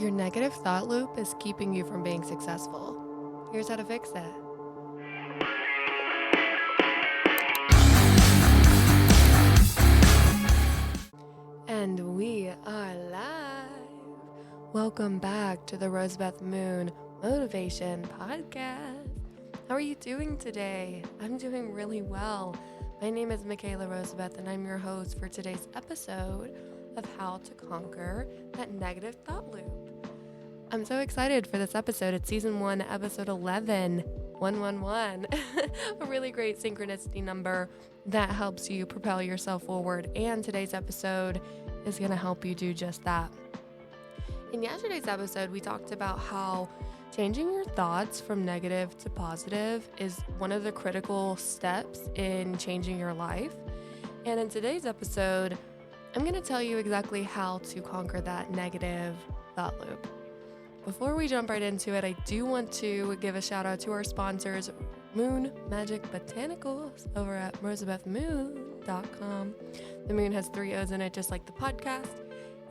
Your negative thought loop is keeping you from being successful. Here's how to fix it. And we are live. Welcome back to the Rosabeth Mooon Motivation Podcast. How are you doing today? I'm doing really well. My name is Mikayla Rosabeth, and I'm your host for today's episode of How to Conquer That Negative Thought Loop. I'm so excited for this episode. It's season 1, episode 11, 111. A really great synchronicity number that helps you propel yourself forward. And today's episode is going to help you do just that. In yesterday's episode, we talked about how changing your thoughts from negative to positive is one of the critical steps in changing your life. And in today's episode, I'm going to tell you exactly how to conquer that negative thought loop. Before we jump right into it, I do want to give a shout out to our sponsors, Moon Magic Botanicals over at rosabethmoon.com. The moon has 3 O's in it, just like the podcast.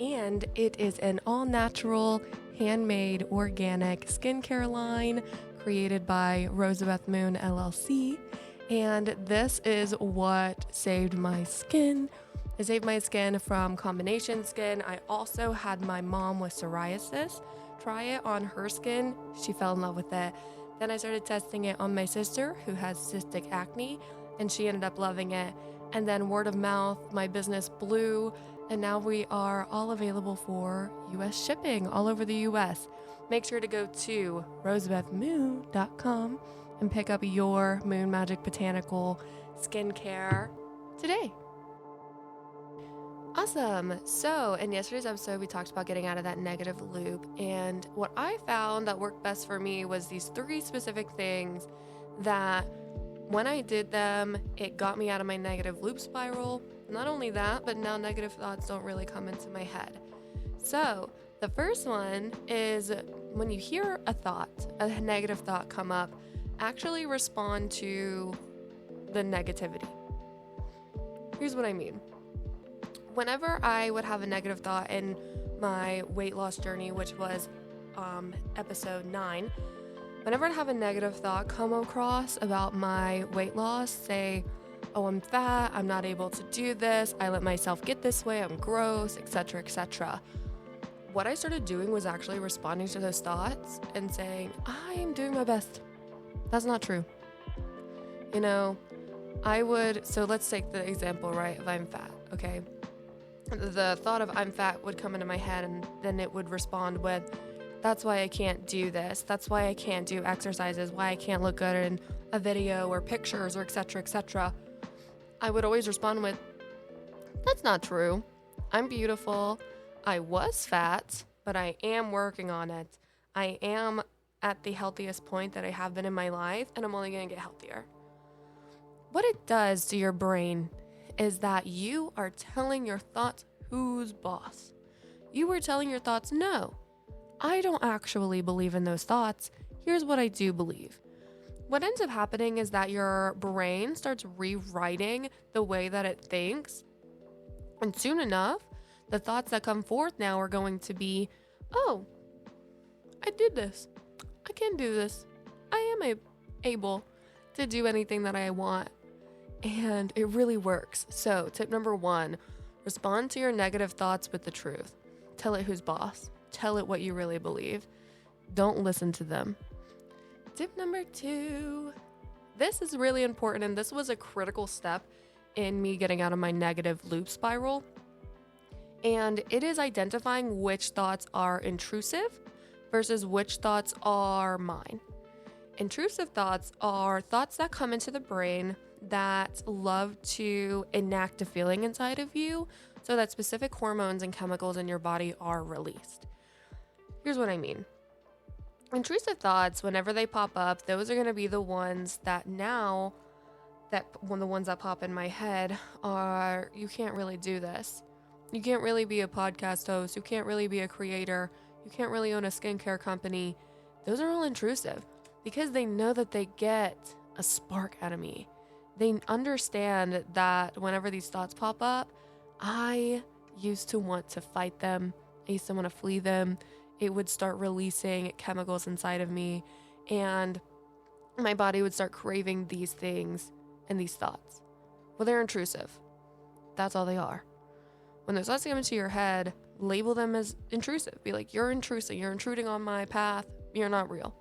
And it is an all-natural, handmade, organic skincare line created by Rosabeth Mooon LLC. And this is what saved my skin. It saved my skin from combination skin. I also had my mom with psoriasis try it on her skin. She fell in love with it. Then I started testing it on my sister who has cystic acne, and she ended up loving it. And then word of mouth, my business blew, and now we are all available for US shipping all over the US. Make sure to go to rosabethmoon.com and pick up your Moon Magic Botanical skincare today. Awesome. So in yesterday's episode, we talked about getting out of that negative loop. And what I found that worked best for me was these 3 specific things that when I did them, it got me out of my negative loop spiral. Not only that, but now negative thoughts don't really come into my head. So the first one is when you hear a negative thought come up, actually respond to the negativity. Here's what I mean. Whenever I would have a negative thought in my weight loss journey, which was episode 9, whenever I'd have a negative thought come across about my weight loss, say, oh, I'm fat, I'm not able to do this, I let myself get this way, I'm gross, etc., etc. What I started doing was actually responding to those thoughts and saying, I'm doing my best. That's not true. So let's take the example, right, of I'm fat, okay? The thought of I'm fat would come into my head, and then it would respond with, that's why I can't do this. That's why I can't do exercises, why I can't look good in a video or pictures or etc., etc. I would always respond with, that's not true. I'm beautiful. I was fat, but I am working on it. I am at the healthiest point that I have been in my life, and I'm only going to get healthier. What it does to your brain is that you are telling your thoughts who's boss. You are telling your thoughts, no, I don't actually believe in those thoughts. Here's what I do believe. What ends up happening is that your brain starts rewriting the way that it thinks. And soon enough, the thoughts that come forth now are going to be, oh, I did this. I can do this. I am able to do anything that I want. And it really works. So tip number 1, respond to your negative thoughts with the truth. Tell it who's boss. Tell it what you really believe. Don't listen to them. Tip number 2, this is really important, and this was a critical step in me getting out of my negative loop spiral. And it is identifying which thoughts are intrusive versus which thoughts are mine. Intrusive thoughts are thoughts that come into the brain that love to enact a feeling inside of you so that specific hormones and chemicals in your body are released. Here's what I mean. Intrusive thoughts, whenever they pop up, those are going to be the ones that the ones that pop in my head are, you can't really do this. You can't really be a podcast host. You can't really be a creator. You can't really own a skincare company. Those are all intrusive because they know that they get a spark out of me. They understand that whenever these thoughts pop up, I used to want to fight them. I used to want to flee them. it would start releasing chemicals inside of me, and my body would start craving these things and these thoughts. Well, they're intrusive. That's all they are. When those thoughts come into your head, label them as intrusive. Be like, you're intrusive. You're intruding on my path. You're not real.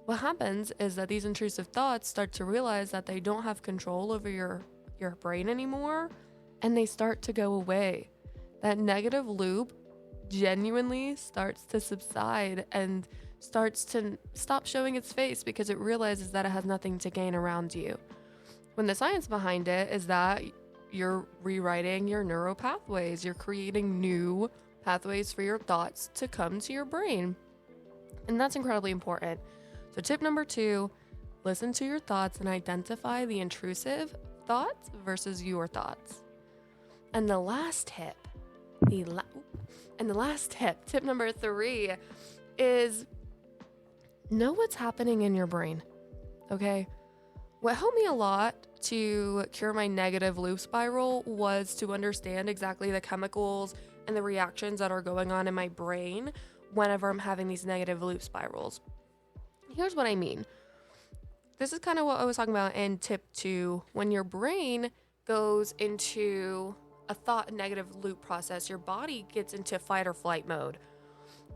What happens is that these intrusive thoughts start to realize that they don't have control over your brain anymore, and they start to go away. That negative loop genuinely starts to subside and starts to stop showing its face because it realizes that it has nothing to gain around you. When the science behind it is that you're rewriting your neural pathways, you're creating new pathways for your thoughts to come to your brain. And that's incredibly important. So tip number 2, listen to your thoughts and identify the intrusive thoughts versus your thoughts. And the last tip, tip number 3 is know what's happening in your brain, okay? What helped me a lot to cure my negative loop spiral was to understand exactly the chemicals and the reactions that are going on in my brain whenever I'm having these negative loop spirals. Here's what I mean. This is kind of what I was talking about in tip 2. When your brain goes into a thought negative loop process, your body gets into fight or flight mode,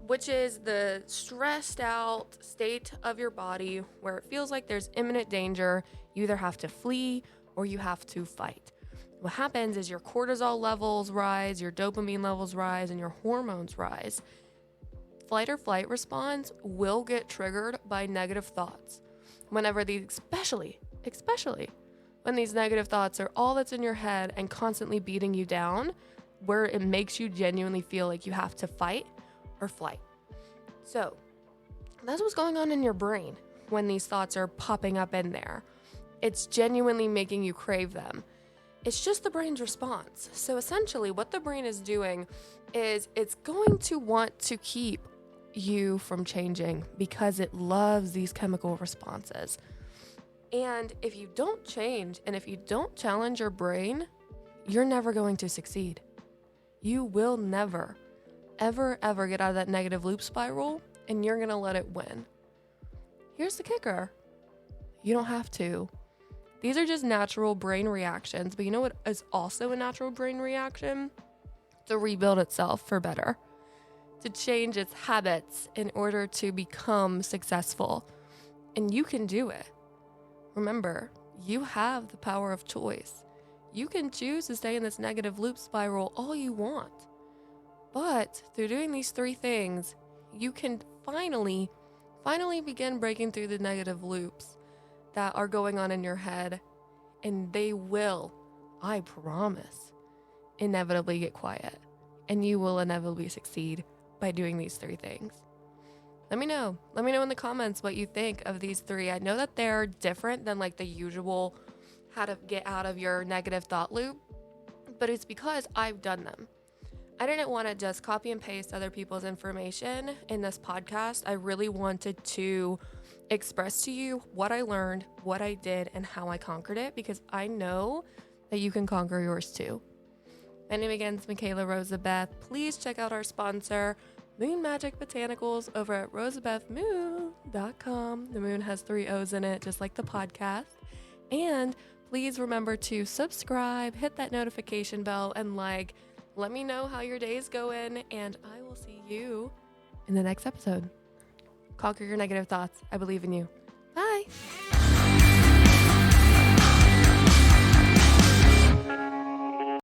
which is the stressed out state of your body where it feels like there's imminent danger. You either have to flee or you have to fight. What happens is your cortisol levels rise, your dopamine levels rise, and your hormones rise. Flight or flight response will get triggered by negative thoughts. Whenever these, especially when these negative thoughts are all that's in your head and constantly beating you down, where it makes you genuinely feel like you have to fight or flight. So that's what's going on in your brain when these thoughts are popping up in there. It's genuinely making you crave them. It's just the brain's response. So essentially what the brain is doing is it's going to want to keep you from changing because it loves these chemical responses. And if you don't change and if you don't challenge your brain, you're never going to succeed. You will never, ever get out of that negative loop spiral, and you're going to let it win. Here's the kicker. You don't have to. These are just natural brain reactions, but you know what is also a natural brain reaction? To rebuild itself for better, to change its habits in order to become successful. And you can do it. Remember, you have the power of choice. You can choose to stay in this negative loop spiral all you want. But through doing these 3 things, you can finally begin breaking through the negative loops that are going on in your head. And they will, I promise, inevitably get quiet. And you will inevitably succeed by doing these 3 things. Let me know in the comments what you think of these 3. I know that they're different than like the usual how to get out of your negative thought loop, but it's because I've done them. I didn't want to just copy and paste other people's information in this podcast. I really wanted to express to you what I learned, what I did, and how I conquered it, because I know that you can conquer yours too. My name again is Mikayla Rosabeth. Please check out our sponsor, Moon Magic Botanicals, over at rosabethmoon.com. The moon has 3 O's in it, just like the podcast. And please remember to subscribe, hit that notification bell, and let me know how your day's going, and I will see you in the next episode. Conquer your negative thoughts. I believe in you. Bye.